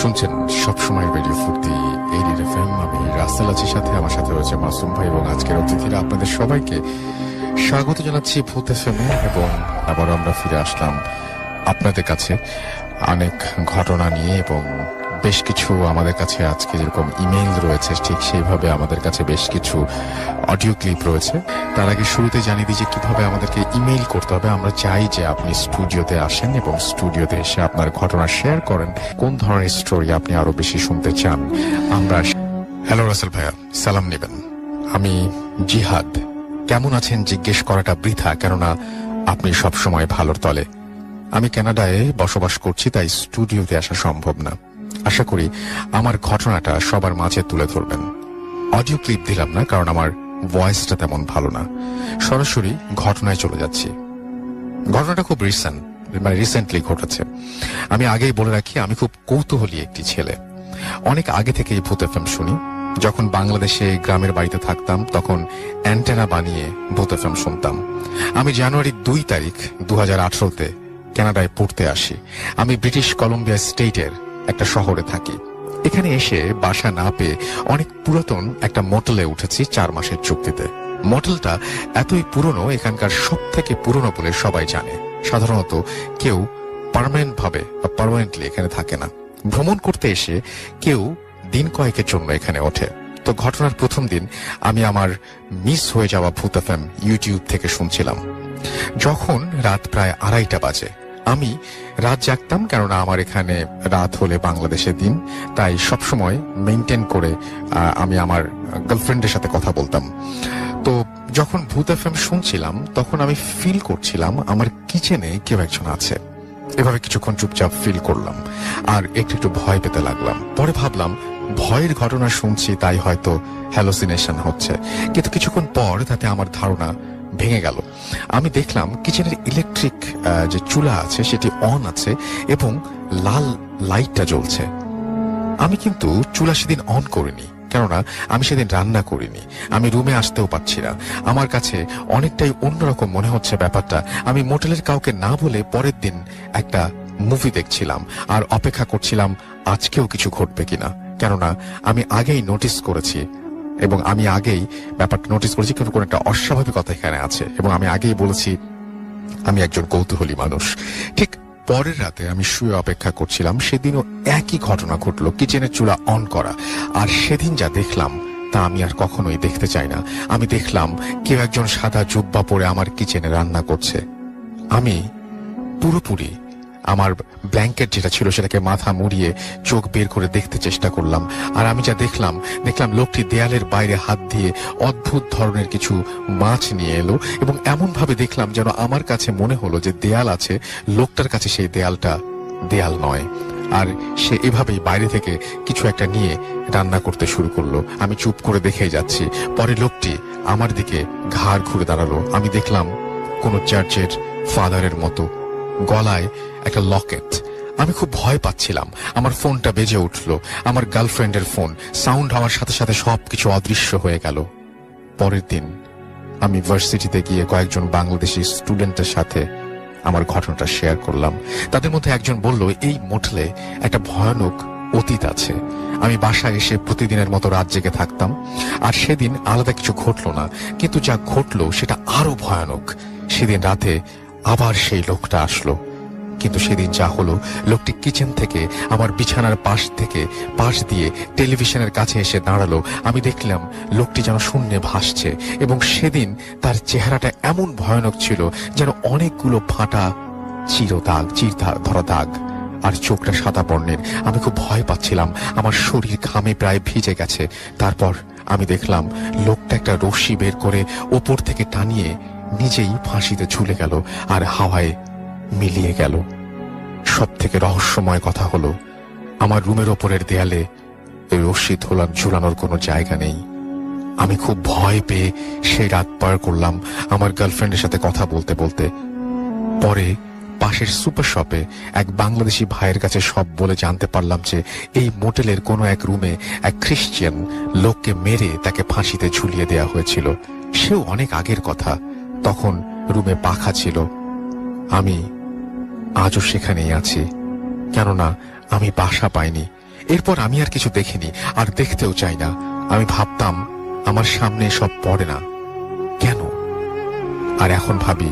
শুনছেন সবসময় রেডিও ফুর্তি 80 FM। আমি রাসেল আছি, সাথে আমার সাথে রয়েছে মাসুম ভাই এবং আজকের অতিথিরা। আপনাদের সবাইকে স্বাগত জানাচ্ছি ভূত এফএম এ, এবং আবার আমরা ফিরে আসলাম আপনাদের কাছে অনেক ঘটনা নিয়ে, এবং বেশ কিছু আমাদের কাছে আজকে যেরকম ইমেইল রয়েছে ঠিক সেইভাবে আমাদের কাছে বেশ কিছু অডিও ক্লিপ রয়েছে। তার আগে শুরুতে জানিয়ে দিই যে কিভাবে আমাদেরকে ইমেইল করতে হবে। আমরা চাই যে আপনি স্টুডিওতে আসেন এবং স্টুডিওতে এসে আপনার ঘটনা শেয়ার করেন, কোন ধরনের স্টোরি আপনি আরো বেশি শুনতে চান। আমরা হ্যালো রাসেল ভাইয়া, সালাম নেবেন। আমি জিহাদ। কেমন আছেন জিজ্ঞেস করাটা বৃথা, কেননা আপনি সবসময় ভালোর তলে। আমি কানাডায় বসবাস করছি, তাই স্টুডিওতে আসা সম্ভব না। আশা করি আমার ঘটনাটা সবার মাঝে তুলে ধরবেন। অডিও ক্লিপ দিলাম না, কারণ আমার ভয়েসটা তেমন ভালো না। সরাসরি ঘটনায় চলে যাচ্ছি। ঘটনাটা খুব রিসেন্টলি ঘটেছে। আমি আগেই বলে রাখি, আমি খুব কৌতূহলী একটি ছেলে। অনেক আগে থেকেই ভূত এফএম শুনি। যখন বাংলাদেশে গ্রামের বাড়িতে থাকতাম তখন অ্যান্টেনা বানিয়ে ভূত এফএম শুনতাম। আমি জানুয়ারি 2 তারিখ 2018-তে কানাডায় পড়তে আসি। আমি ব্রিটিশ কলম্বিয়া স্টেটের একটা শহরে থাকি। এখানে এসে বাসা না পেয়ে অনেক পুরাতন একটা মোটেলে উঠেছি 4 মাসের চুক্তিতে। মোটেলটা এতই পুরনো, এখানকার সব থেকে পুরনো বলে সবাই জানে। সাধারণত কেউ পার্মানেন্টলি এখানে থাকে না। ভ্রমণ করতে এসে কেউ দিন কয়েকের জন্য এখানে ওঠে। তো ঘটনার প্রথম দিন আমি আমার মিস হয়ে যাওয়া ভূত এফএম ইউটিউব থেকে শুনছিলাম। যখন রাত প্রায় 2:30 বাজে, আমি রাত জাগতাম, কেননা আমার এখানে রাত হলে বাংলাদেশের দিন, তাই সবসময় মেনটেন করে আমি আমার গার্লফ্রেন্ডের সাথে কথা বলতাম। তো যখন ভূত এফএম শুনছিলাম তখন আমি ফিল করছিলাম আমার কিচেনে কেউ একজন আছে। এভাবে কিছুক্ষণ চুপচাপ ফিল করলাম আর একটু ভয় পেতে লাগলাম। পরে ভাবলাম ভয়ের ঘটনা শুনছি, তাই হয়তো হ্যালোসিনেশন হচ্ছে। কিন্তু কিছুক্ষণ পর তাতে আমার ধারণা ভেঙে গেল। আমি দেখলাম কিচেনের ইলেকট্রিক যে চুলা আছে সেটি অন আছে এবং লাল লাইটটা জ্বলছে। আমি কিন্তু চুলা সেদিন অন করিনি, কেননা আমি সেদিন রান্না করিনি। আমি রুমে আসতেও পারছি না। আমার কাছে অনেকটাই অন্যরকম মনে হচ্ছে ব্যাপারটা। আমি মোটেলের কাউকে না বলে পরের দিন একটা মুভি দেখছিলাম আর অপেক্ষা করছিলাম আজকেও কিছু ঘটবে কিনা, কেননা আমি আগেই নোটিস করেছি এবং আমি আগেই ব্যাপারটা নোটিস করেছি কিন্তু কোন একটা অস্বাভাবিকতা এখানে আছে, এবং আমি আগেই বলেছি আমি একজন কৌতূহলী মানুষ। ঠিক পরের রাতে আমি শুয়ে অপেক্ষা করছিলাম। সেদিনও একই ঘটনা ঘটলো, কিচেনের চুলা অন করা। আর সেদিন যা দেখলাম তা আমি আর কখনোই দেখতে চাই না। আমি দেখলাম কেউ একজন সাদা জুব্বা পরে আমার কিচেনে রান্না করছে। আমি পুরোপুরি আমার ব্ল্যাঙ্কেট যেটা ছিল সেটাকে মাথা মুড়িয়ে চোখ বের করে দেখতে চেষ্টা করলাম। আর আমি যা দেখলাম লোকটি দেয়ালের বাইরে হাত দিয়ে অদ্ভুত ধরনের কিছু মাছ নিয়ে এলো, এবং এমন ভাবে দেখলাম যেন আমার কাছে মনে হলো যে দেয়াল আছে, লোকটার কাছে সেই দেয়ালটা দেয়াল নয়। আর সে এভাবেই বাইরে থেকে কিছু একটা নিয়ে রান্না করতে শুরু করলো। আমি চুপ করে দেখেই যাচ্ছি। পরে লোকটি আমার দিকে ঘাড় ঘুরে দাঁড়ালো। আমি দেখলাম কোন চার্চের ফাদারের মতো, গলায় একটা লকেট। আমি খুব ভয় পাচ্ছিলাম। আমার ফোনটা বেজে উঠলো, আমার গার্লফ্রেন্ডের ফোন। সাউন্ড হওয়ার সাথে সাথে সবকিছু অদৃশ্য হয়ে গেল। পরের দিন আমি ভার্সিটিতে গিয়ে কয়েকজন বাংলাদেশি স্টুডেন্টের সাথে আমার ঘটনাটা শেয়ার করলাম। তাদের মধ্যে একজন বলল, এই মোটেলে একটা ভয়ানক অতীত আছে। আমি বাসায় এসে প্রতিদিনের মতো রাত জেগে থাকতাম, আর সেদিন আলাদা কিছু ঘটলো না, কিন্তু যা ঘটলো সেটা আরো ভয়ানক। সেদিন রাতে আবার সেই লোকটা আসলো, কিন্তু সেদিন যা হলো, লোকটি কিচেন থেকে আমার বিছানার পাশ দিয়ে টেলিভিশনের কাছে এসে দাঁড়ালো। আমি দেখলাম লোকটি যেন শূন্যে ভাসছে, এবং সেদিন তার চেহারাটা এমন ভয়ানক ছিল যেন অনেকগুলো ফাটা চির ধরা দাগ, আর চোখটা সাদা বর্ণের। আমি খুব ভয় পাচ্ছিলাম, আমার শরীর ঘামে প্রায় ভিজে গেছে। তারপর আমি দেখলাম লোকটা একটা রশ্মি বের করে ওপর থেকে টানিয়ে নিজেই ফাঁসিতে ঝুলে গেল আর হাওয়ায় মিলিয়ে গেল। সব থেকে রহস্যময় কথা হলো, আমার রুমের ওপরের দেয়ালে এই রশ্মি ঝুলানোর কোনো জায়গা নেই। আমি খুব ভয় পেয়ে সেই রাত পার করলাম আমার গার্লফ্রেন্ডের সাথে কথা বলতে বলতে। পরে পাশের সুপার শপে এক বাংলাদেশি ভাইয়ের কাছে সব বলে জানতে পারলাম যে এই মোটেলের কোনো এক রুমে এক খ্রিস্টান লোককে মেরে তাকে ফাঁসিতে ঝুলিয়ে দেয়া হয়েছিল। সেও অনেক আগের কথা, তখন রুমে পাখা ছিল। আমি আজও সেখানেই আছি, কেননা আমি বাসা পাইনি। এরপর আমি আর কিছু দেখিনি, আর দেখতেও চাই না। আমি ভাবতাম আমার সামনে সব পড়ে না কেন, আর এখন ভাবি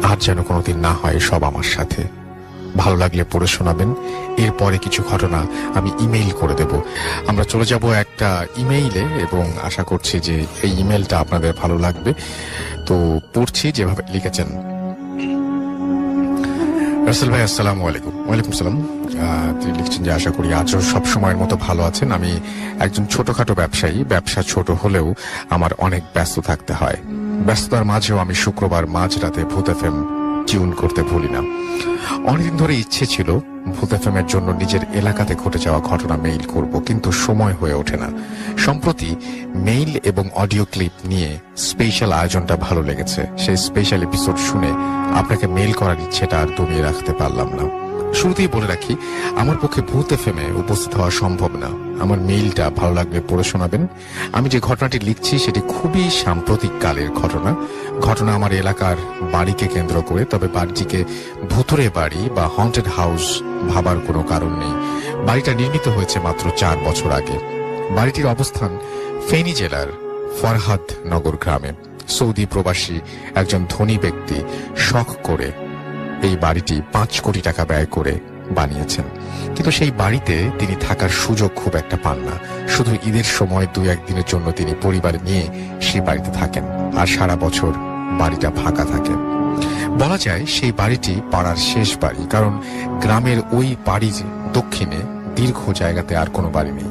আর যেন কোনোদিন না হয় সব আমার সাথে। ভালো লাগলে পড়ে শোনাবেন। এরপরে কিছু ঘটনা আমি ইমেইল করে দেব। আমরা চলে যাব একটা ইমেইলে, এবং আশা করছি যে এই ইমেইলটা আপনাদের ভালো লাগবে। তো পড়ছি যেভাবে লিখেছেন। রাসেল ভাই, আসসালামু আলাইকুম। ওয়ালাইকুম সালাম। তিনি লিখছেন যে আশা করি আজও সব সময়ের মতো ভালো আছেন। আমি একজন ছোটখাটো ব্যবসায়ী। ব্যবসা ছোট হলেও আমার অনেক ব্যস্ত থাকতে হয়। ব্যস্ততার মাঝেও আমি শুক্রবার মাঝরাতে ভূত এফএম টিউন করতে ভুলি না। অনেকদিন ধরে ইচ্ছে ছিল ভূত এফএম এর জন্য নিজের এলাকাতে ঘটে যাওয়া ঘটনা মেইল করব, কিন্তু সময় হয়ে ওঠে না। সম্প্রতি মেইল এবং অডিও ক্লিপ নিয়ে স্পেশাল আয়োজনটা ভালো লেগেছে। সেই স্পেশাল এপিসোড শুনে আপনাকে মেইল করার ইচ্ছেটা আর দমিয়ে রাখতে পারলাম না। শুরুতেই বলে রাখি, আমার পক্ষে ভূত এফএমে উপস্থিত হওয়া সম্ভব না। আমার মেইলটা ভালো লাগলে পড়ে শোনাবেন। আমি যে ঘটনাটি লিখছি সেটি খুবই সাম্প্রতিক কালের ঘটনা আমার এলাকার বাড়িকে কেন্দ্র করে। তবে বাড়িটিকে ভুতুরে বাড়ি বা হন্টেড হাউস ভাবার কোনো কারণ নেই। বাড়িটা নির্মিত হয়েছে মাত্র 4 বছর আগে। বাড়িটির অবস্থান ফেনী জেলার ফরহাদ নগর গ্রামে। সৌদি প্রবাসী একজন ধনী ব্যক্তি শখ করে এই বাড়িটি 5 কোটি টাকা ব্যয় করে বানিয়েছেন, কিন্তু সেই বাড়িতে তিনি থাকার সুযোগ খুব একটা পান না। শুধু ঈদের সময় 2-1 দিনের জন্য তিনি পরিবার নিয়ে সেই বাড়িতে থাকেন, আর সারা বছর বাড়িটা ফাঁকা থাকে। বলা যায় সেই বাড়িটি পাড়ার শেষ বাড়ি, কারণ গ্রামের ওই বাড়ির দক্ষিণে দীর্ঘ জায়গাতে আর কোনো বাড়ি নেই।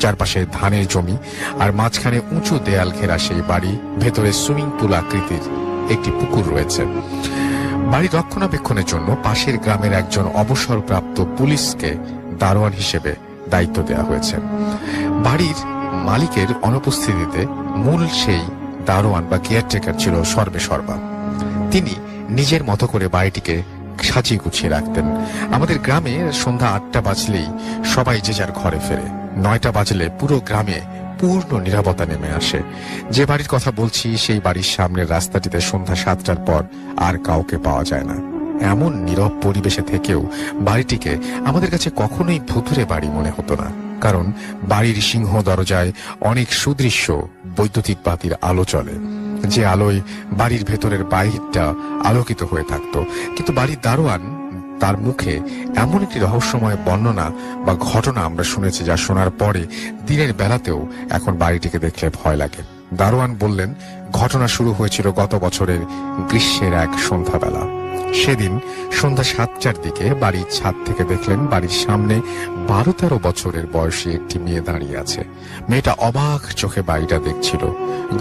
চারপাশে ধানের জমি, আর মাঝখানে উঁচু দেয়াল ঘেরা সেই বাড়ি। ভেতরে সুইমিং পুল আকৃতির একটি পুকুর রয়েছে। বাড়ি রক্ষণাবেক্ষণের জন্য পাশের গ্রামের একজন অবসরপ্রাপ্ত পুলিশকে দারোয়ান হিসেবে দায়িত্ব দেওয়া হয়েছে। বাড়ির মালিকের অনুপস্থিতিতে মূল সেই দারোয়ান বা কেয়ারটেকার ছিল সর্বেসর্বা। তিনি নিজের মতো করে বাড়িটিকে সাজিয়ে গুছিয়ে রাখতেন। আমাদের গ্রামে সন্ধ্যা 8টা বাজলেই সবাই যে যার ঘরে ফেরে। 9টা বাজলে পুরো গ্রামে পূর্ণ নীরবতা নেমে আসে। যে বাড়ির কথা বলছি সেই বাড়ির সামনের রাস্তাটিতে সন্ধ্যা 7টার পর আর কাউকে পাওয়া যায় না। এমন নীরব পরিবেশে থেকেও বাড়িটিকে আমাদের কাছে কখনোই ভুতুরে বাড়ি মনে হতো না, কারণ বাড়ির সিংহ দরজায় অনেক সুদৃশ্য বৈদ্যুতিক বাতির আলো চলে, যে আলোয় বাড়ির ভেতরের বাইরটা আলোকিত হয়ে থাকতো। কিন্তু বাড়ির দারোয়ান, তার মুখে এমন একটি রহস্যময় বর্ণনা বা ঘটনা আমরা শুনেছি, যা শোনার পরে দিনের বেলাতেও এখন বাড়িটিকে দেখলে ভয় লাগে। দারোয়ান বললেন, ঘটনা শুরু হয়েছিল গত বছরের গ্রীষ্মের এক সন্ধ্যাবেলা। সেদিন সন্ধ্যা 7টার দিকে বাড়ির ছাদ থেকে দেখলেন বাড়ির সামনে 12-13 বছরের বয়সী একটি মেয়ে দাঁড়িয়ে আছে। মেয়েটা অবাক চোখে বাড়িটা দেখছিল।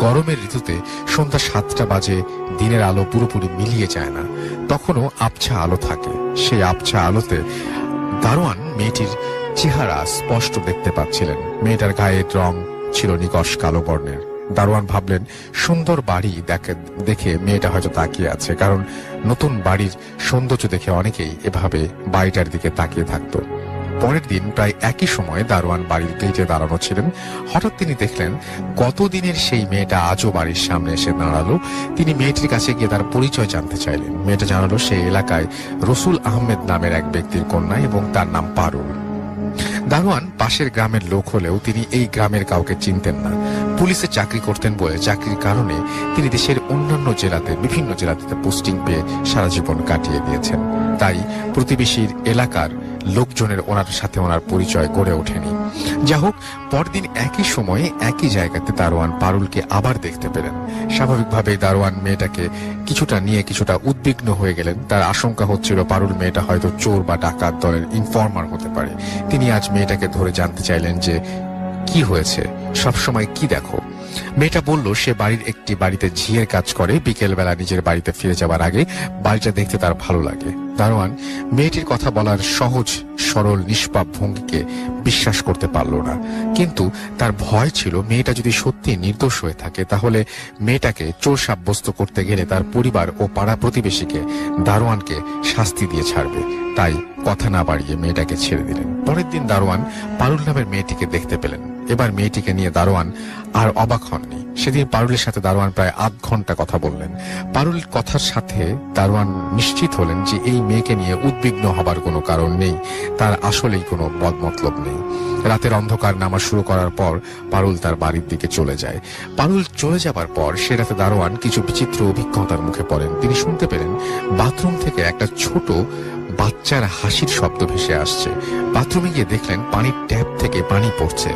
গরমের ঋতুতে সন্ধ্যা 7টা বাজে, দিনের আলো পুরোপুরি মিলিয়ে যায় না, তখনও আবছা আলো থাকে। সেই আবছা আলোতে দারোয়ান মেয়েটির চেহারা স্পষ্ট দেখতে পাচ্ছিলেন। মেয়েটার গায়ের রং ছিল নিকষ কালো বর্ণের। দারোয়ান ভাবলেন, সুন্দর বাড়ি দেখে মেয়েটা হয়তো তাকিয়ে আছে, কারণ নতুন বাড়ির সৌন্দর্য দেখে অনেকেই এভাবে বাড়িটার দিকে তাকিয়ে থাকতো। পরের দিন প্রায় একই সময়ে দারোয়ান বাড়ির গেটে দাঁড়ানো ছিলেন। হঠাৎ তিনি দেখলেন গতদিনের সেই মেয়েটা আজও বাড়ির সামনে এসে দাঁড়ালো। তিনি মেয়েটির কাছে গিয়ে তার পরিচয় জানতে চাইলেন। মেয়েটা জানালো সেই এলাকায় রসুল আহমেদ নামের এক ব্যক্তির কন্যা, এবং তার নাম পারুল। দারোয়ান পাশের গ্রামের লোক হলেও তিনি এই গ্রামের কাউকে চিনতেন না। পুলিশে চাকরি করতেন বলে চাকরির কারণে তিনি দেশের অন্যান্য জেলাতে, বিভিন্ন জেলাতে পোস্টিং পেয়ে সারা জীবন কাটিয়ে দিয়েছেন। তাই প্রতিবেশীর এলাকার লোকজনের ওনার সাথে ওনার পরিচয় গড়ে ওঠেনি। যা হোক, পরদিন একই সময়ে একই জায়গাতে দারোয়ান পারুলকে আবার দেখতে পেলেন। স্বাভাবিকভাবে দারোয়ান মেয়েটাকে কিছুটা উদ্বিগ্ন হয়ে গেলেন। তার আশঙ্কা হচ্ছিল পারুল মেয়েটা হয়তো চোর বা ডাকাত দলের ইনফর্মার হতে পারে। তিনি আজ মেয়েটাকে ধরে জানতে চাইলেন যে কি হয়েছে, সবসময় কি দেখো। মেয়েটা বলল সে বাড়ির একটি বাড়িতে ঝিয়ের কাজ করে। বিকেল বেলা নিজের বাড়িতে ফিরে যাওয়ার আগে বাড়িটা দেখতে তার ভালো লাগে। দারোয়ান মেয়েটির কথা বলার সহজ সরল নিষ্পাপ ভঙ্গিকে বিশ্বাস করতে পারল না, কিন্তু তার ভয় ছিল মেয়েটা যদি সত্যি নির্দোষ হয়ে থাকে তাহলে মেয়েটাকে চোর সাব্যস্ত করতে গেলে তার পরিবার ও পাড়া প্রতিবেশীকে দারোয়ানকে শাস্তি দিয়ে ছাড়বে। তাই কথা না বাড়িয়ে মেয়েটাকে ছেড়ে দিলেন। পরের দিন দারোয়ান পারুল নামের মেয়েটিকে দেখতে পেলেন এবার মেয়েটিকে নিয়ে দারোয়ান আর অবাক হননি। সেদিন পারুলের সাথে দারোয়ান প্রায় আধ ঘন্টা কথা বললেন। পারুল কথার সাথে দারোয়ান নিশ্চিত হলেন যে এই মেয়েকে নিয়ে উদ্বিগ্ন হবার কোনো কারণ নেই, তার আসলেই কোনো বদমতলব নেই। রাতের অন্ধকার নামা শুরু করার পর পারুল তার বাড়ির দিকে চলে যায়। পারুল চলে যাবার পর সে রাতে দারোয়ান কিছু বিচিত্র অভিজ্ঞতার মুখে পড়েন। তিনি শুনতে পেলেন বাথরুম থেকে একটা ছোট বাচ্চার হাসির শব্দ ভেসে আসছে। বাথরুমে গিয়ে দেখলেন পানির ট্যাপ থেকে পানি পড়ছে।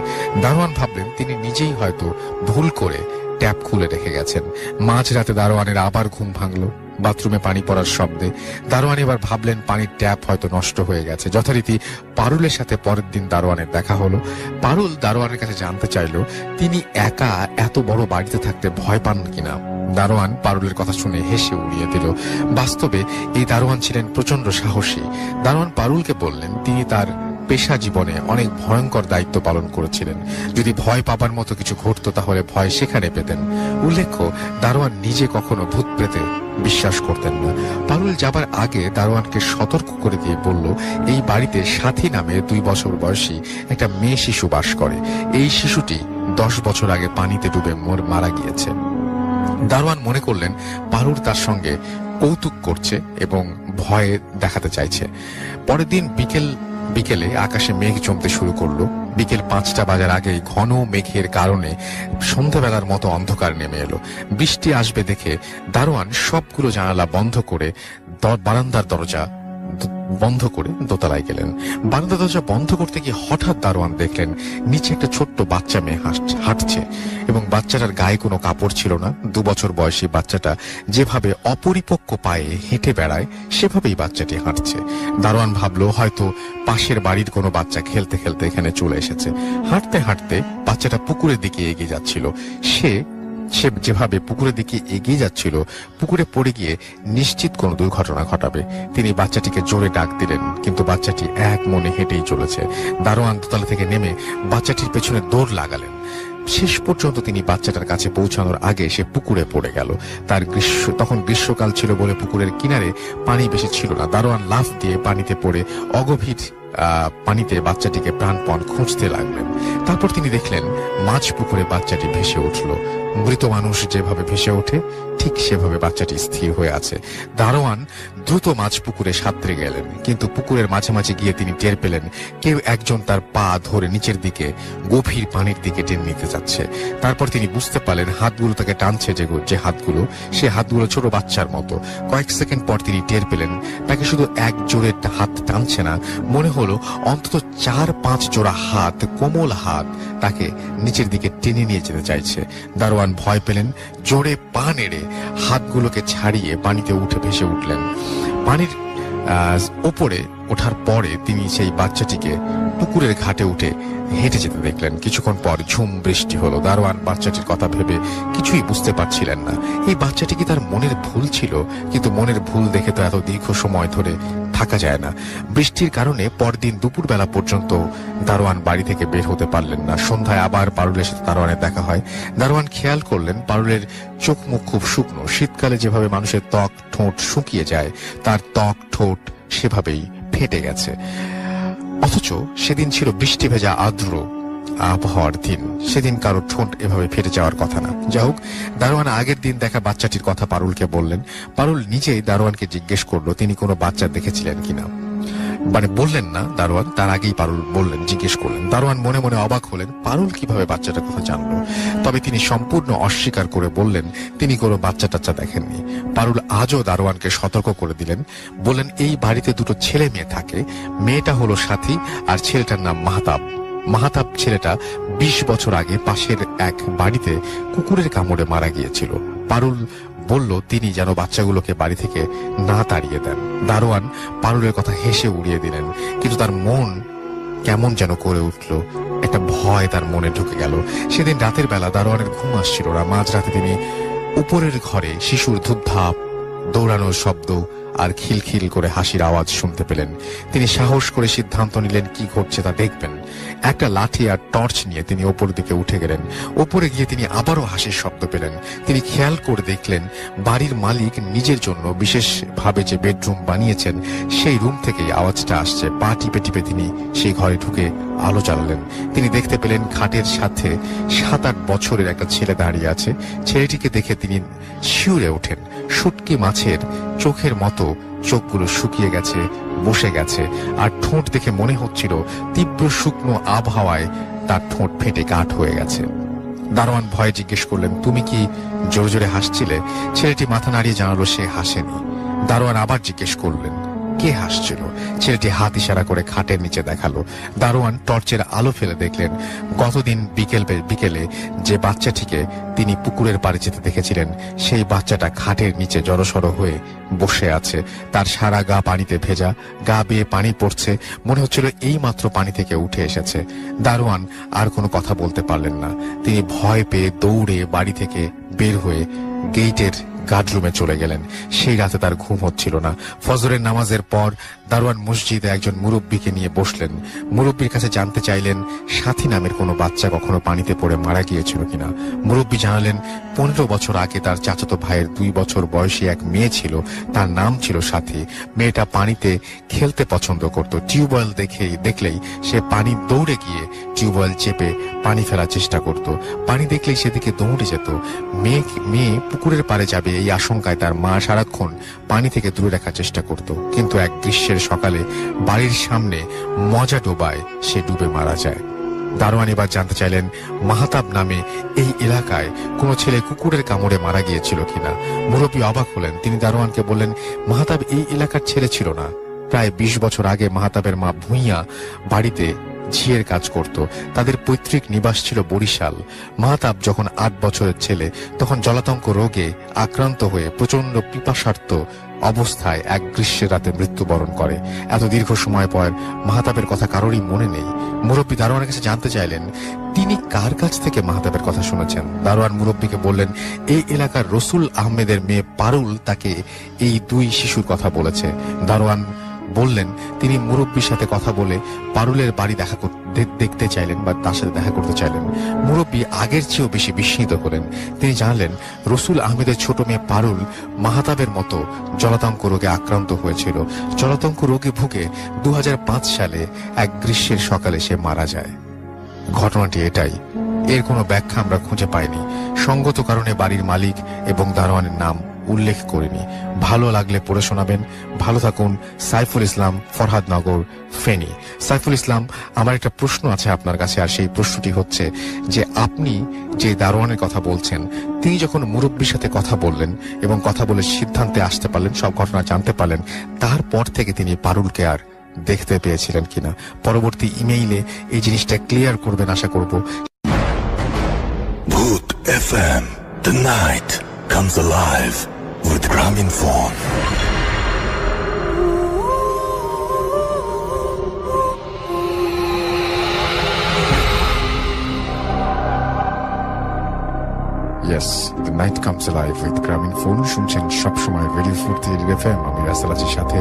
দারোয়ান ভাবলেন তিনি নিজেই হয়তো ভুল করে ট্যাপ খুলে রেখে গেছেন। মাঝরাতে দারোয়ানের আবার ঘুম ভাঙল বাথরুমে পানি পড়ার শব্দে। দারোয়ান এবার ভাবলেন পানির ট্যাপ হয়তো নষ্ট হয়ে গেছে। যথারীতি পারুলের সাথে পরের দিন দারোয়ানের দেখা হলো। পারুল দারোয়ানের কাছে জানতে চাইল তিনি একা এত বড় বাড়িতে থাকতে ভয় পান কিনা। দারোয়ান পারুলের কথা শুনে হেসে উড়িয়ে দিল। বাস্তবে এই দারোয়ান ছিলেন প্রচন্ড সাহসী। দারোয়ান পারুলকে বললেন তিনি তার পেশা জীবনে অনেক ভয়ঙ্কর দায়িত্ব পালন করেছিলেন। যদি ভয় পাবার মতো কিছু ঘটতো তাহলে ভয় সেখানে পেতেন। উল্লেখ্য, দারোয়ান নিজে কখনো ভূত প্রেতে বিশ্বাস করতেন না। পারুল যাবার আগে দারোয়ানকে সতর্ক করে দিয়ে বলল এই বাড়িতে সাথী নামে 2 বছর বয়সী একটা মেয়ে শিশু বাস করে। এই শিশুটি 10 বছর আগে পানিতে ডুবে মারা গিয়েছে। দারোয়ান মনে করলেন পারুল তার সঙ্গে কৌতুক করছে এবং ভয় দেখাতে চাইছে। পরের দিন বিকেলে আকাশে মেঘ জমতে শুরু করলো। বিকেল 5টা বাজার আগেই ঘন মেঘের কারণে সন্ধ্যাবেলার মতো অন্ধকার নেমে এলো। বৃষ্টি আসবে দেখে দারোয়ান সবগুলো জানালা বন্ধ করে বারান্দার দরজা বন্ধ করে দোতলায় গেলেন। বারান্দা দরজা বন্ধ করতে গিয়ে হঠাৎ দারোয়ান দেখলেন নিচে একটা ছোট্ট বাচ্চা মেয়ে হাঁটছে এবং বাচ্চাটার গায়ে কোনো কাপড় ছিল না। 2 বছর বয়সী বাচ্চাটা যেভাবে অপরিপক্ক পায়ে হেঁটে বেড়ায় সেভাবেই বাচ্চাটি হাঁটছে। দারোয়ান ভাবলো হয়তো পাশের বাড়ির কোনো বাচ্চা খেলতে খেলতে এখানে চলে এসেছে। হাঁটতে হাঁটতে বাচ্চাটা পুকুরের দিকে এগিয়ে যাচ্ছিল। সে যেভাবে পুকুরের দিকে এগিয়ে যাচ্ছিল পুকুরে পড়ে গিয়ে নিশ্চিত কোনো দুর্ঘটনা ঘটাবে। তিনি বাচ্চাটিকে জোরে ডাক দিলেন, কিন্তু বাচ্চাটি এক মনে হেঁটেই চলেছে। দারোয়ান দোতলা থেকে নেমে বাচ্চাটির পেছনে দৌড় লাগালেন। শেষ পর্যন্ত তিনি বাচ্চাটার কাছে পৌঁছানোর আগে সে পুকুরে পড়ে গেল। তখন গ্রীষ্মকাল ছিল বলে পুকুরের কিনারে পানি বেশি ছিল না। দারোয়ান লাফ দিয়ে পানিতে পড়ে অগভীর পানিতে বাচ্চাটিকে প্রাণপণ খুঁজতে লাগলেন। তারপর তিনি দেখলেন মাঝ পুকুরে বাচ্চাটি ভেসে উঠল। মৃত মানুষ যেভাবে ভেসে ওঠে ঠিক সেভাবে বাচ্চাটি স্থির হয়ে আছে। দারোয়ান দ্রুত মাঝ পুকুরে সাঁতরে গেলেন, কিন্তু পুকুরের মাঝামাঝি গিয়ে তিনি টের পেলেন কেউ একজন তার পা ধরে নিচের দিকে গভীর পানির দিকে টেনে নিতে যাচ্ছে। তারপর তিনি বুঝতে পারলেন হাতগুলো তাকে টানছে, যে হাতগুলো ছোট বাচ্চার মতো। কয়েক সেকেন্ড পর তিনি টের পেলেন তাকে শুধু এক জোরে হাত টানছে না, মনে হলো অন্তত 4-5 জোড়া হাত, কোমল হাত তাকে নিচের দিকে টেনে নিয়ে যেতে চাইছে। দারোয়ান ভয় পেলেন, জোরে পা নেড়ে হাতগুলোকে ছাড়িয়ে পানিতে উঠে ভেসে উঠলেন। পানির উপরে ওঠার পরে তিনি সেই বাচ্চাটিকে পুকুরের ঘাটে উঠে হেঁটে যেতে দেখলেন। কিছুক্ষণ পর ঝুম বৃষ্টি হলো। দারোয়ান বাচ্চাটির কথা ভেবে কিছুই বুঝতে পারছিলেন না। এই বাচ্চাটি কি তার মনের ভুল ছিল? কিন্তু মনের ভুল দেখে তো এত দীর্ঘ সময় ধরে থাকা যায় না। বৃষ্টির কারণে পরদিন দুপুরবেলা পর্যন্ত দারোয়ান বাড়ি থেকে বের হতে পারলেন না। সন্ধ্যায় আবার পারুলের সাথে দারোয়ানের দেখা হয়। দারোয়ান খেয়াল করলেন পারুলের চোখ মুখ খুব শুকনো। শীতকালে যেভাবে মানুষের ত্বক ঠোঁট শুকিয়ে যায় তার ত্বক ঠোঁট সেভাবেই ফেটে গেছে। অথচ সেদিন ছিল বৃষ্টি ভেজা আর্দ্র আবহাওয়ার দিন। সেদিন কারো ঠোঁট এভাবে ফেটে যাওয়ার কথা না। যাই হোক, দারোয়ান আগের দিন দেখা বাচ্চাটির কথা পারুলকে বললেন। পারুল নিজেই দারোয়ানকে জিজ্ঞেস করলো তিনি কোনো বাচ্চা দেখেছিলেন কিনা। বললেন না দারোয়ান, তার আগেই পারুল জিজ্ঞেস করলেন। দারোয়ান মনে মনে অবাক হলেন পারুল কিভাবে বাচ্চাটার কথা জানলো। তবে তিনি সম্পূর্ণ অস্বীকার করে বললেন তিনি কোনো বাচ্চা টাচ্চা দেখেননি। পারুল আজও দারোয়ানকে সতর্ক করে দিলেন, বললেন এই বাড়িতে 2 ছেলে মেয়ে থাকে। মেয়েটা হলো সাথী আর ছেলেটার নাম মাহাতাব ছেলেটা 20 বছর আগে পাশের এক বাড়িতে কুকুরের কামড়ে মারা গিয়েছিল। পারুল বলল তিনি যেন বাচ্চাগুলোকে বাড়ি থেকে না তাড়িয়ে দেন। দারোয়ান পারুলের কথা হেসে উড়িয়ে দিলেন, কিন্তু তার মন কেমন যেন করে উঠল। একটা ভয় তার মনে ঢুকে গেল। সেদিন রাতের বেলা দারোয়ানের ঘুম আসছিল না। মাঝরাতে তিনি উপরের ঘরে শিশুর ধূপধাপ দৌড়ানোর শব্দ আর খিলখিল করে হাসির আওয়াজ শুনতে পেলেন। তিনি সাহস করে সিদ্ধান্ত নিলেন কি ঘটছে তা দেখবেন। একটা লাঠি আর টর্চ নিয়ে তিনি ওপর দিকে উঠে গেলেন। ওপরে গিয়ে তিনি আবারও হাসির শব্দ পেলেন। তিনি খেয়াল করে দেখলেন বাড়ির মালিক নিজের জন্য বিশেষভাবে যে বেডরুম বানিয়েছেন সেই রুম থেকেই আওয়াজটা আসছে। পা টিপে টিপে তিনি সেই ঘরে ঢুকে আলো জ্বালালেন। তিনি দেখতে পেলেন খাটের সাথে 7-8 বছরের একটা ছেলে দাঁড়িয়ে আছে। ছেলেটিকে দেখে তিনি শিউরে ওঠেন। শুটকি মাছের চোখের মতো চোখগুলো শুকিয়ে গেছে, বসে গেছে, আর ঠোঁট দেখে মনে হচ্ছিল তীব্র শুকনো আবহাওয়ায় তার ঠোঁট ফেটে কাঠ হয়ে গেছে। দারোয়ান ভয়ে জিজ্ঞেস করলেন, তুমি কি জোরে জোরে হাসছিলে? ছেলেটি মাথা নাড়িয়ে জানালো সে হাসেনি। দারোয়ান আবার জিজ্ঞেস করলেন, কে হাসছিল? ছেলেটি হাত ইশারা করে খাটের নিচে দেখালো। দারোয়ান টর্চের আলো ফেলে দেখলেন গতদিন বিকেলে যে বাচ্চাটিকে তিনি পুকুরের পাড়ে যেতে দেখেছিলেন সেই বাচ্চাটা খাটের নিচে জড়সড় হয়ে বসে আছে। তার সারা গা পানিতে ভেজা, গা বেয়ে পানি পড়ছে, মনে হচ্ছিল এই মাত্র পানি থেকে উঠে এসেছে। দারোয়ান আর কোনো কথা বলতে পারলেন না। তিনি ভয় পেয়ে দৌড়ে বাড়ি থেকে বের হয়ে গেটের গার্ডরুমে চলে গেলেন। সেই রাতে তার ঘুম হচ্ছিল না। ফজরের নামাজের পর দারোয়ান মসজিদে একজন মুরব্বীকে নিয়ে বসলেন। মুরব্বীর কাছে জানতে চাইলেন সাথী নামের কোনো বাচ্চা কখনো পানিতে পড়ে মারা গিয়েছিল কিনা। মুরব্বী জানালেন 15 বছর আগে তার চাচাতো ভাইয়ের 2 বছর বয়সী এক মেয়ে ছিল, তার নাম ছিল সাথী। মেয়েটা পানিতে খেলতে পছন্দ করত। টিউবওয়েল দেখলেই সে পানি দৌড়ে গিয়ে টিউবওয়েল চেপে পানি ফেলার চেষ্টা করত। পানি দেখলেই সেদিকে দৌড়ে যেত। মেয়ে পুকুরের পাড়ে যাবে এই আশঙ্কায় তার মা সারাক্ষণ পানি থেকে দূরে রাখার চেষ্টা করত। কিন্তু এক গ্রীষ্মের সকালে বাড়ির সামনে মজা ডোবায় সে ডুবে মারা যায়। দারোয়ান এবার জানতে চাইলেন মাহতাব নামে এই এলাকায় কোনো ছেলে কুকুরের কামড়ে মারা গিয়েছিল কিনা। মুরব্বী অবাক হলেন। তিনি দারোয়ানকে বললেন, মাহতাব এই এলাকার ছেলে ছিল না। প্রায় 20 বছর আগে মাহতাবের মা ভূঁইয়া বাড়িতে ঝিয়ের কাজ করত। তাদের পৈতৃক নিবাস ছিল বরিশাল। মাহতাব যখন 8 বছরের ছেলে তখন জলাতঙ্ক রোগে আক্রান্ত হয়ে প্রচন্ড পিপাসার্ত অবস্থায় এক গ্রীষ্মের রাতে মৃত্যুবরণ করে। এত দীর্ঘ সময় পর মাহতাবের কথা কারোরই মনে নেই। মুরব্বী দারোয়ানের কাছে জানতে চাইলেন তিনি কার কাছ থেকে মাহতাবের কথা শুনেছেন। দারোয়ান মুরব্বীকে বললেন এই এলাকার রসুল আহমেদের মেয়ে পারুল তাকে এই 2 শিশুর কথা বলেছে। দারোয়ান বললেন তিনি মুরব্বীর সাথে কথা বলে পারুলের বাড়ি দেখতে চাইলেন বা তার সাথে দেখা করতে চাইলেন। মুরব্বী আগের চেয়েও বেশি বিস্মিত হলেন। তিনি জানলেন রসুল আহমেদের ছোট মেয়ে পারুল মাহতাবের মতো জলাতঙ্ক রোগে আক্রান্ত হয়েছিল। জলাতঙ্ক রোগে ভুগে 2005 সালে এক গ্রীষ্মের সকালে সে মারা যায়। ঘটনাটি এটাই। এর কোনো ব্যাখ্যা আমরা খুঁজে পাইনি। সঙ্গত কারণে বাড়ির মালিক এবং দারোয়ানের নাম উল্লেখ করিনি। ভালো লাগলে পড়ে শোনাবেন। ভালো থাকুন। সাইফুল ইসলাম, ফরহাদনগর, ফেনী। সাইফুল ইসলাম, আমার একটা প্রশ্ন আছে আপনার কাছে, আর সেই প্রশ্নটি হচ্ছে যে আপনি যে দারোয়ানের কথা বলছেন তিনি যখন মুরব্বীর সাথে কথা বললেন এবং কথা বলে সিদ্ধান্তে আসতে পারলেন, সব ঘটনা জানতে পারলেন, তারপর থেকে তিনি পারুলকে আর দেখতে পেয়েছিলেন কিনা পরবর্তী ইমেইলে এই জিনিসটা ক্লিয়ার করবেন আশা করব। ভূত FM, the night comes alive with Grameenphone. Yes, the night comes alive with Grameenphone. শুনছেন সবসময় রেডিও ফুর্তি এফএম, আমি রাসেলাজির সাথে,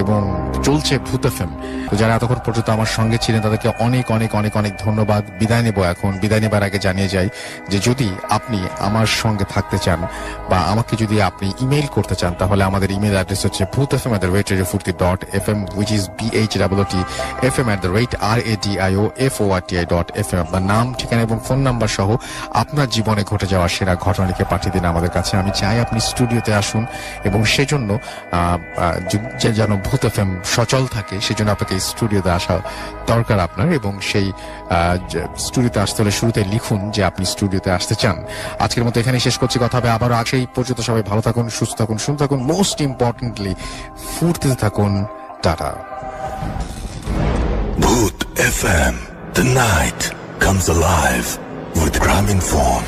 এবং চলছে ভূত এফএম। তো যারা এতক্ষণ পর্যন্ত আমার সঙ্গে ছিলেন তাদেরকে অনেক অনেক অনেক অনেক ধন্যবাদ। বিদায় নেব এখন। বিদায় নেবার আগে জানিয়ে যাই যে যদি আপনি আমার সঙ্গে থাকতে চান বা আমাকে যদি আপনি ইমেইল করতে চান তাহলে আমাদের ইমেইল অ্যাড্রেস হচ্ছে bhutfm@radiofurti.fm, which is bhutfm@radiofurti.fm। আপনার নাম, ঠিকানা এবং ফোন নাম্বার সহ আপনার জীবনে ঘটে যাওয়া সেরা ঘটনা লিখে পাঠিয়ে দিন আমাদের কাছে। আমি চাই আপনি স্টুডিওতে আসুন এবং সেজন্য যেন ভূত এফএম সচল থাকে সেজন্য আপনাকে স্টুডিওতে আসা দরকার আপনার, এবং সেই স্টুডিওতে আসতে হলে শুরুতে লিখুন যে আপনি স্টুডিওতে আসতে চান। আজকের মতো এখানে শেষ করছি। কথা হবে আবারও। সেই পর্যন্ত সবাই ভালো থাকুন, সুস্থ থাকুন, শুনতে থাকুন, মোস্ট ইম্পর্টেন্টলি ফুর্তিতে থাকুন। টাটা। ভূত FM, the night comes alive with Grameenphone.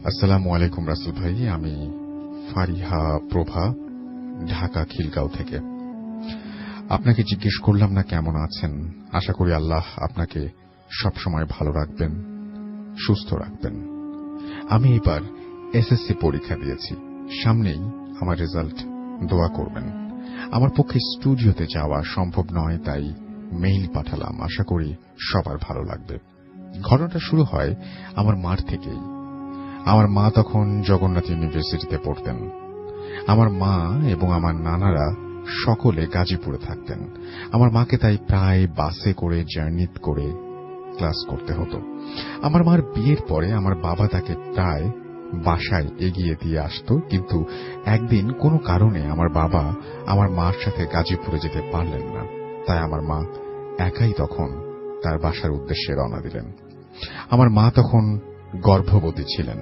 আসসালামু আলাইকুম রাসেল ভাই, আমি ফারিহা প্রভা, ঢাকা খিলগাঁও থেকে। আপনাকে জিজ্ঞেস করলাম না কেমন আছেন। আশা করি আল্লাহ আপনাকে সবসময় ভালো রাখবেন, সুস্থ রাখবেন। আমি এবার এসএসসি পরীক্ষা দিয়েছি, সামনেই আমার রেজাল্ট, দোয়া করবেন। আমার পক্ষে স্টুডিওতে যাওয়া সম্ভব নয়, তাই মেইল পাঠালাম, আশা করি সবার ভালো লাগবে। ঘটনাটা শুরু হয় আমার মার থেকেই। আমার মা তখন জগন্নাথ ইউনিভার্সিটিতে পড়তেন। আমার মা এবং আমার নানারা সকলে গাজীপুরে থাকতেন। আমার মাকে তাই প্রায় বাসে করে জার্নি করে ক্লাস করতে হতো। আমার মার বিয়ের পরে আমার বাবা তাকে প্রায় বাসায় এগিয়ে দিয়ে আসত, কিন্তু একদিন কোনো কারণে আমার বাবা আমার মার সাথে গাজীপুরে যেতে পারলেন না। তাই আমার মা একাই তখন তার বাসার উদ্দেশ্যে রওনা দিলেন। আমার মা তখন গর্ভবতী ছিলেন।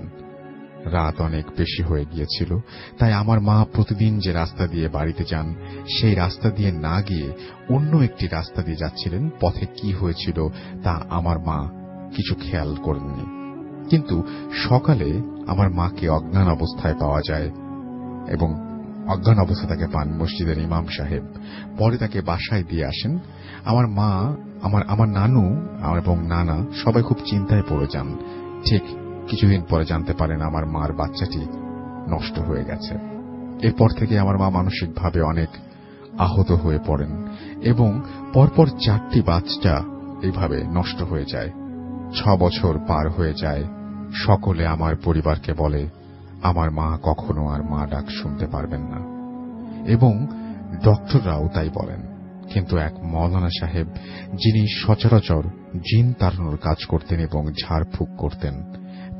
রাত অনেক বেশি হয়ে গিয়েছিল, তাই আমার মা প্রতিদিন যে রাস্তা দিয়ে বাড়িতে যান সেই রাস্তা দিয়ে না গিয়ে অন্য একটি রাস্তা দিয়ে যাচ্ছিলেন। পথে কি হয়েছিল তা আমার মা কিছু খেয়াল করেননি, কিন্তু সকালে আমার মাকে অজ্ঞান অবস্থায় পাওয়া যায় এবং অজ্ঞান অবস্থা তাকে পান মসজিদের ইমাম সাহেব। পরে তাকে বাসায় দিয়ে আসেন। আমার মা, আমার নানু এবং নানা সবাই খুব চিন্তায় পড়ে যান। ঠিক কিছুদিন পরে জানতে পারেন আমার মার বাচ্চাটি নষ্ট হয়ে গেছে। এরপর থেকে আমার মা মানসিকভাবে অনেক আহত হয়ে পড়েন এবং পরপর 4টি বাচ্চা এইভাবে নষ্ট হয়ে যায়। 6 বছর পার হয়ে যায়। সকলে আমার পরিবারকে বলে আমার মা কখনো আর মা ডাক শুনতে পারবেন না, এবং ডক্টররাও তাই বলেন। কিন্তু এক মৌলানা সাহেব, যিনি সচরাচর জিন তাড়ানোর কাজ করতেন এবং ঝাড়ফুঁক করতেন,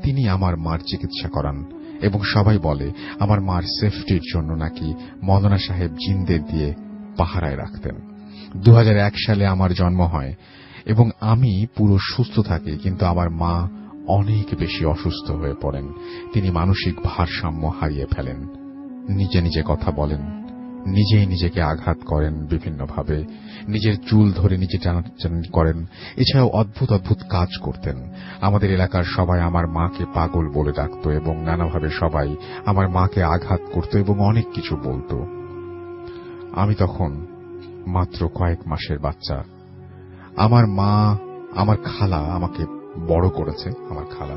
তিনি আমার মার চিকিৎসা করান এবং সবাই বলে আমার মার সেফটির জন্য নাকি মৌলানা সাহেব জিনদের দিয়ে পাহারায় রাখতেন। 2001 সালে আমার জন্ম হয় এবং আমি পুরো সুস্থ থাকি, কিন্তু আমার মা অনেক বেশি অসুস্থ হয়ে পড়েন। তিনি মানসিক ভারসাম্য হারিয়ে ফেলেন, নিজে নিজে কথা বলেন, নিজেই নিজেকে আঘাত করেন বিভিন্নভাবে, নিজের চুল ধরে নিজে টানাটানি করেন। এছাড়াও অদ্ভুত অদ্ভুত কাজ করতেন। আমাদের এলাকার সবাই আমার মাকে পাগল বলে ডাকত এবং নানাভাবে সবাই আমার মাকে আঘাত করত এবং অনেক কিছু বলত। আমি তখন মাত্র কয়েক মাসের বাচ্চা। আমার মা, আমার খালা আমাকে বড় করেছে। আমার খালা,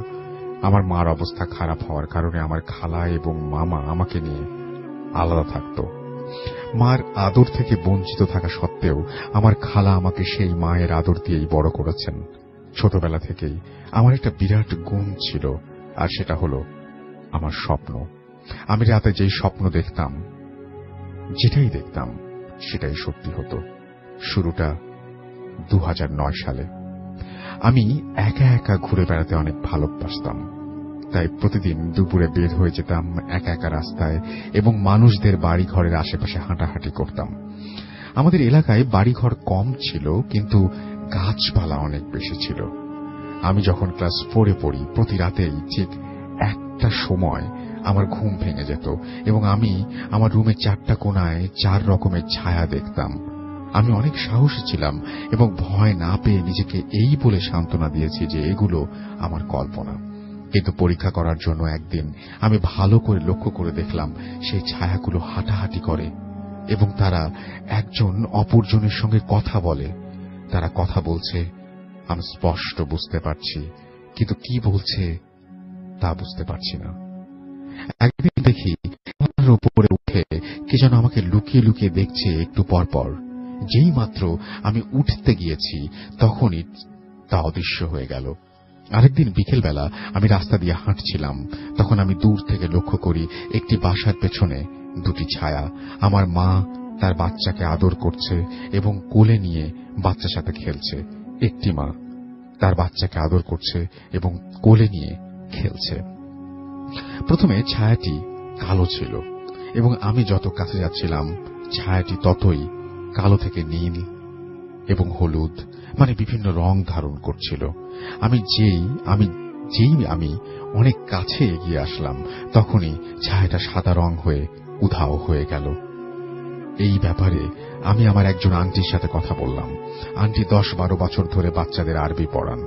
আমার মার অবস্থা খারাপ হওয়ার কারণে আমার খালা এবং মামা আমাকে নিয়ে আলাদা থাকত। মার আদর থেকে বঞ্চিত থাকা সত্ত্বেও আমার খালা আমাকে সেই মায়ের আদর দিয়েই বড় করেছেন। ছোটবেলা থেকেই আমার একটা বিরাট গুণ ছিল, আর সেটা হলো আমার স্বপ্ন। আমি রাতে যেই স্বপ্ন দেখতাম, যেটাই দেখতাম সেটাই সত্যি হতো। শুরুটা 2009 সালে। আমি একা একা ঘুরে বেড়াতে অনেক ভালোবাসতাম, তাই প্রতিদিন দুপুরে বের হয়ে যেতাম একা একা রাস্তায় এবং মানুষদের বাড়ি ঘরের আশেপাশে হাঁটাহাঁটি করতাম। আমাদের এলাকায় বাড়িঘর কম ছিল, কিন্তু গাছপালা অনেক বেশি ছিল। আমি যখন ক্লাস 4-এ পড়ি, প্রতি রাতেই ঠিক একটা সময় আমার ঘুম ভেঙে যেত এবং আমি আমার রুমে 4টা কোণায় 4 রকমের ছায়া দেখতাম। আমি অনেক সাহসী ছিলাম এবং ভয় না পেয়ে নিজেকে এই বলে সান্ত্বনা দিয়েছি যে এগুলো আমার কল্পনা। কিন্তু পরীক্ষা করার জন্য একদিন আমি ভালো করে লক্ষ্য করে দেখলাম সেই ছায়াগুলো হাঁটাহাঁটি করে এবং তারা একজন অপরজনের সঙ্গে কথা বলে। তারা কথা বলছে, আমি স্পষ্ট বুঝতে পারছি, কিন্তু কি বলছে তা বুঝতে পারছি না। একদিন দেখি আমার উপরে উঠে কে যেন আমাকে লুকিয়ে লুকিয়ে দেখছে একটু পর পর। যেই মাত্র আমি উঠতে গিয়েছি তখনই তা অদৃশ্য হয়ে গেল। আরেকদিন বিকেলবেলা আমি রাস্তা দিয়ে হাঁটছিলাম, তখন আমি দূর থেকে লক্ষ্য করি একটি বাসার পেছনে 2টি ছায়া। আমার মা তার বাচ্চাকে আদর করছে এবং কোলে নিয়ে বাচ্চার সাথে খেলছে। একটি মা তার বাচ্চাকে আদর করছে এবং কোলে নিয়ে খেলছে। প্রথমে ছায়াটি কালো ছিল এবং আমি যত কাছে যাচ্ছিলাম ছায়াটি ততই কালো থেকে নীল এবং হলুদ, মানে বিভিন্ন রং ধারণ করছিল। আমি অনেক কাছে এগিয়ে আসলাম, তখনই ছায়াটা সাদা রং হয়ে উধাও হয়ে গেল। এই ব্যাপারে আমি আমার একজন আন্টির সাথে কথা বললাম। আন্টি 10-12 বছর ধরে বাচ্চাদের আরবি পড়ান।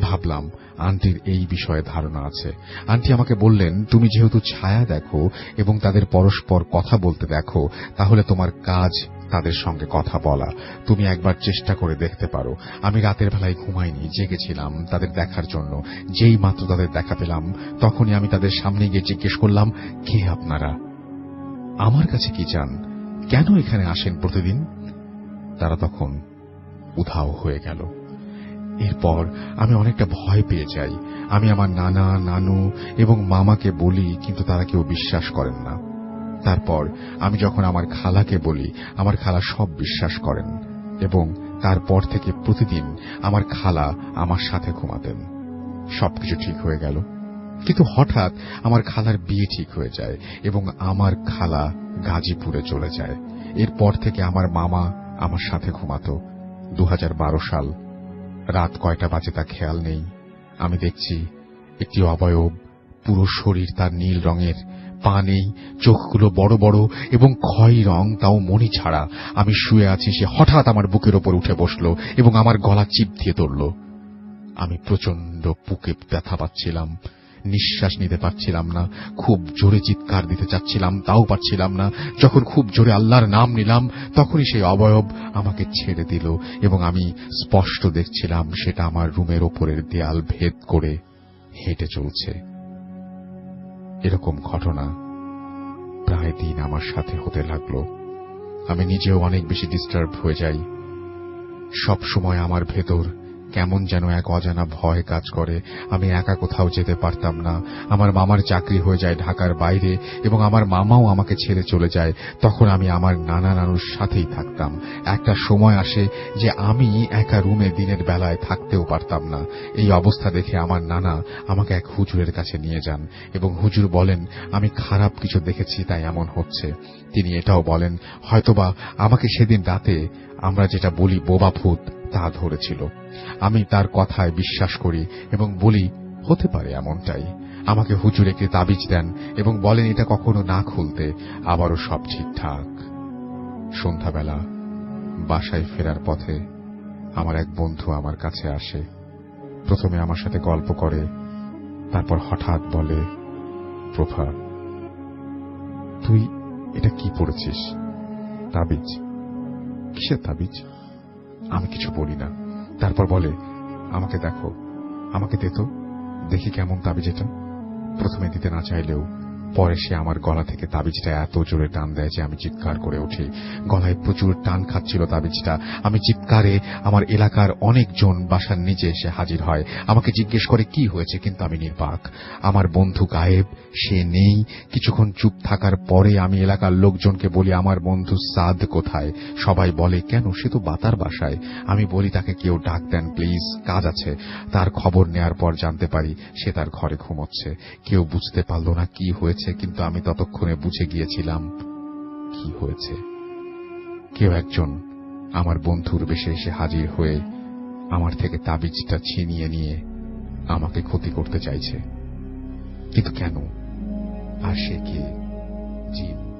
ভাবলাম আন্টির এই বিষয়ে ধারণা আছে। আন্টি আমাকে বললেন, তুমি যেহেতু ছায়া দেখো এবং তাদের পরস্পর কথা বলতে দেখো, তাহলে তোমার কাজ তাদের সঙ্গে কথা বলা। তুমি একবার চেষ্টা করে দেখতে পারো। আমি রাতের বেলায় ঘুমাইনি, জেগেছিলাম তাদের দেখার জন্য। যেই মাত্র তাদের দেখা পেলাম, তখনই আমি তাদের সামনে গিয়ে জিজ্ঞেস করলাম, কে আপনারা? আমার কাছে কি চান? কেন এখানে আসেন প্রতিদিন? তারা তখন উধাও হয়ে গেল। এরপর আমি অনেকটা ভয় পেয়ে যাই। আমি আমার নানা, নানু এবং মামাকে বলি, কিন্তু তারা কেউ বিশ্বাস করেন না। তারপর আমি যখন আমার খালাকে বলি, আমার খালা সব বিশ্বাস করেন এবং তারপর থেকে প্রতিদিন আমার খালা আমার সাথে ঘুমাতেন। সবকিছু ঠিক হয়ে গেল। কিন্তু হঠাৎ আমার খালার বিয়ে ঠিক হয়ে যায় এবং আমার খালা গাজীপুরে চলে যায়। এরপর থেকে আমার মামা আমার সাথে ঘুমাত। 2012 সাল, রাত কয়টা বাজে তা খেয়াল নেই। আমি দেখছি একটি অবয়ব, পুরো শরীর তার নীল রঙের, পা নেই, চোখগুলো বড় বড় এবং খয়েরি রং, তাও মণি ছাড়া। আমি শুয়ে আছি, সে হঠাৎ আমার বুকের ওপর উঠে বসল এবং আমার গলা চিপ দিয়ে ধরল। আমি প্রচন্ড বুকে ব্যথা পাচ্ছিলাম, নিঃশ্বাস নিতে পারছিলাম না। খুব জোরে চিৎকার দিতে চাচ্ছিলাম, তাও পারছিলাম না। যখন খুব জোরে আল্লাহর নাম নিলাম, তখনই সেই অবয়ব আমাকে ছেড়ে দিল এবং আমি স্পষ্ট দেখছিলাম সেটা আমার রুমের ওপরের দেয়াল ভেদ করে হেঁটে চলছে। এরকম ঘটনা প্রায় দিন আমার সাথে হতে লাগলো। আমি নিজেও অনেক বেশি ডিস্টার্ব হয়ে যাই। সব সময় আমার ভেতর কেমন যেন এক অজানা ভয় কাজ করে। আমি একা কোথাও যেতে পারতাম না। আমার মামার চাকরি হয়ে যায় ঢাকার বাইরে এবং আমার মামাও আমাকে ছেড়ে চলে যায়। তখন আমি আমার নানা নানুর সাথেই থাকতাম। একটা সময় আসে যে আমি একা রুমে দিনের বেলায় থাকতেও পারতাম না। এই অবস্থা দেখে আমার নানা আমাকে এক হুজুরের কাছে নিয়ে যান এবং হুজুর বলেন, আমি খারাপ কিছু দেখেছি তাই এমন হচ্ছে। তিনি এটাও বলেন, হয়তোবা আমাকে সেদিন রাতে আমরা যেটা বলি বোবা ভূত, তা ধরেছিল। আমি তার কথায় বিশ্বাস করি এবং বলি, হতে পারে এমনটাই। আমাকে হুজুর একটি তাবিজ দেন এবং বলেন এটা কখনো না খুলতে। আবারও সব ঠিকঠাক। সন্ধ্যাবেলা বাসায় ফেরার পথে আমার এক বন্ধু আমার কাছে আসে। প্রথমে আমার সাথে গল্প করে, তারপর হঠাৎ বলে, প্রভা, তুই এটা কি পড়েছিস? তাবিজ? কিসের তাবিজ? আমি কিছু বলি না। তারপর বলে, আমাকে দেখো, আমাকে দে তো, দেখি কেমন তাবিজ এটা। প্রথমে দিতে না চাইলেও পরে সে আমার গলা থেকে তাবিজটা এত জোরে টান দেয় যে আমি চিৎকার করে উঠি। গলায় প্রচুর টান খাচ্ছিল তাবিজটা। আমি চিৎকারে আমার এলাকার অনেকজন বাসার নিচে এসে হাজির হয়। আমাকে জিজ্ঞেস করে কি হয়েছে, কিন্তু আমি নির্বাক। আমার বন্ধু গায়েব, সে নেই। কিছুক্ষণ চুপ থাকার পরে আমি এলাকার লোকজনকে বলি, আমার বন্ধু সাদ কোথায়? সবাই বলে, কেন, সে তো বাতার বাসায়। আমি বলি, তাকে কেউ ডাক দেন প্লিজ, কাজ আছে। তার খবর নেয়ার পর জানতে পারি সে তার ঘরে ঘুমোচ্ছে। কেউ বুঝতে পারল না কি হয়েছে, কিন্তু আমি ততক্ষণে বুঝে গিয়েছিলাম কি হয়েছে। কেউ একজন আমার বন্ধুর বেশে এসে হাজির হয়ে আমার থেকে তাবিজটা ছিনিয়ে নিয়ে আমাকে ক্ষতি করতে চাইছে। কিন্তু কেন? আর সে কে? জিন।